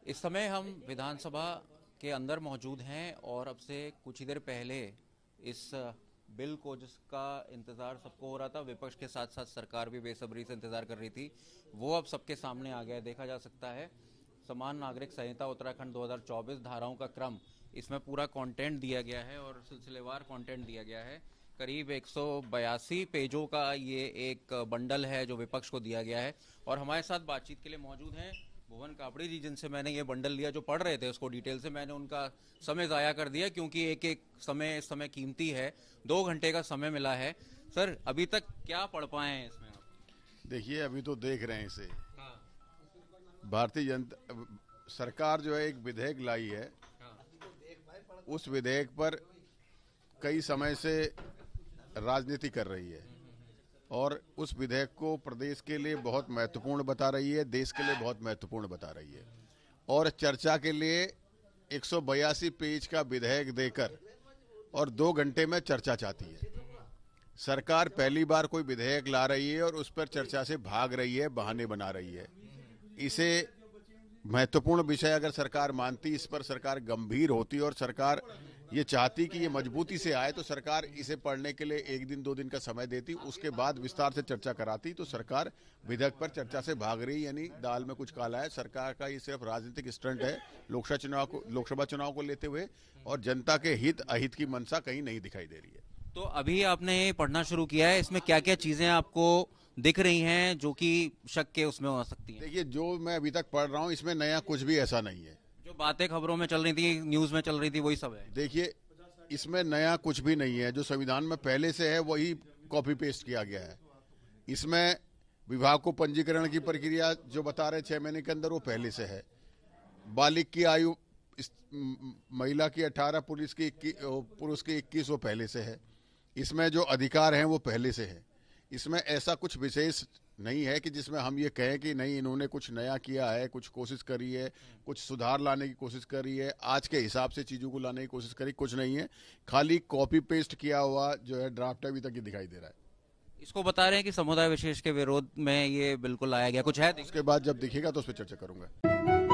इस समय हम विधानसभा के अंदर मौजूद हैं और अब से कुछ ही देर पहले इस बिल को जिसका इंतजार सबको हो रहा था, विपक्ष के साथ साथ सरकार भी बेसब्री से इंतजार कर रही थी, वो अब सबके सामने आ गया। देखा जा सकता है समान नागरिक संहिता उत्तराखंड 2024 धाराओं का क्रम, इसमें पूरा कंटेंट दिया गया है और सिलसिलेवार कंटेंट दिया गया है। करीब 182 पेजों का ये एक बंडल है जो विपक्ष को दिया गया है। और हमारे साथ बातचीत के लिए मौजूद हैं भुवन कापड़ी जी, जिनसे मैंने ये बंडल लिया, जो पढ़ रहे थे उसको डिटेल से। मैंने उनका समय ज़ाया कर दिया क्योंकि एक एक इस समय कीमती है। 2 घंटे का समय मिला है। सर, अभी तक क्या पढ़ पाए हैं इसमें आप? देखिए, अभी तो देख रहे हैं इसे। हाँ। भारतीय जनता सरकार जो है एक विधेयक लाई है। हाँ। उस विधेयक पर कई समय से राजनीति कर रही है और उस विधेयक को प्रदेश के लिए बहुत महत्वपूर्ण बता रही है, देश के लिए बहुत महत्वपूर्ण बता रही है। और चर्चा के लिए 182 पेज का विधेयक देकर और 2 घंटे में चर्चा चाहती है। सरकार पहली बार कोई विधेयक ला रही है और उस पर चर्चा से भाग रही है, बहाने बना रही है। इसे महत्वपूर्ण विषय अगर सरकार मानती, इस पर सरकार गंभीर होती और सरकार ये चाहती कि ये मजबूती से आए, तो सरकार इसे पढ़ने के लिए 1 दिन 2 दिन का समय देती, उसके बाद विस्तार से चर्चा कराती। तो सरकार विधेयक पर चर्चा से भाग रही, यानी दाल में कुछ काला है। सरकार का ये सिर्फ राजनीतिक स्टंट है लोकसभा चुनाव को लेते हुए, और जनता के हित अहित की मंशा कहीं नहीं दिखाई दे रही है। तो अभी आपने पढ़ना शुरू किया है, इसमें क्या क्या चीजें आपको दिख रही हैं जो कि शक के उसमें हो सकती हैं? देखिए, जो मैं अभी तक पढ़ रहा हूँ इसमें नया कुछ भी ऐसा नहीं है। जो बातें खबरों में चल रही थी, न्यूज में चल रही थी, वही सब है। देखिए, इसमें नया कुछ भी नहीं है। जो संविधान में पहले से है वही कॉपी पेस्ट किया गया है। इसमें विवाह को पंजीकरण की प्रक्रिया जो बता रहे 6 महीने के अंदर, वो पहले से है। बालिग की आयु महिला की 18, पुरुष की 21 वो पहले से है। इसमें जो अधिकार हैं वो पहले से है। इसमें ऐसा कुछ विशेष नहीं है कि जिसमें हम ये कहें कि नहीं इन्होंने कुछ नया किया है, कुछ कोशिश करी है, कुछ सुधार लाने की कोशिश करी है, आज के हिसाब से चीज़ों को लाने की कोशिश करी, कुछ नहीं है। खाली कॉपी पेस्ट किया हुआ जो है ड्राफ्ट अभी तक ये दिखाई दे रहा है। इसको बता रहे हैं कि समुदाय विशेष के विरोध में ये बिल्कुल लाया गया, कुछ है? उसके बाद जब दिखेगा तो उस पर चर्चा करूंगा।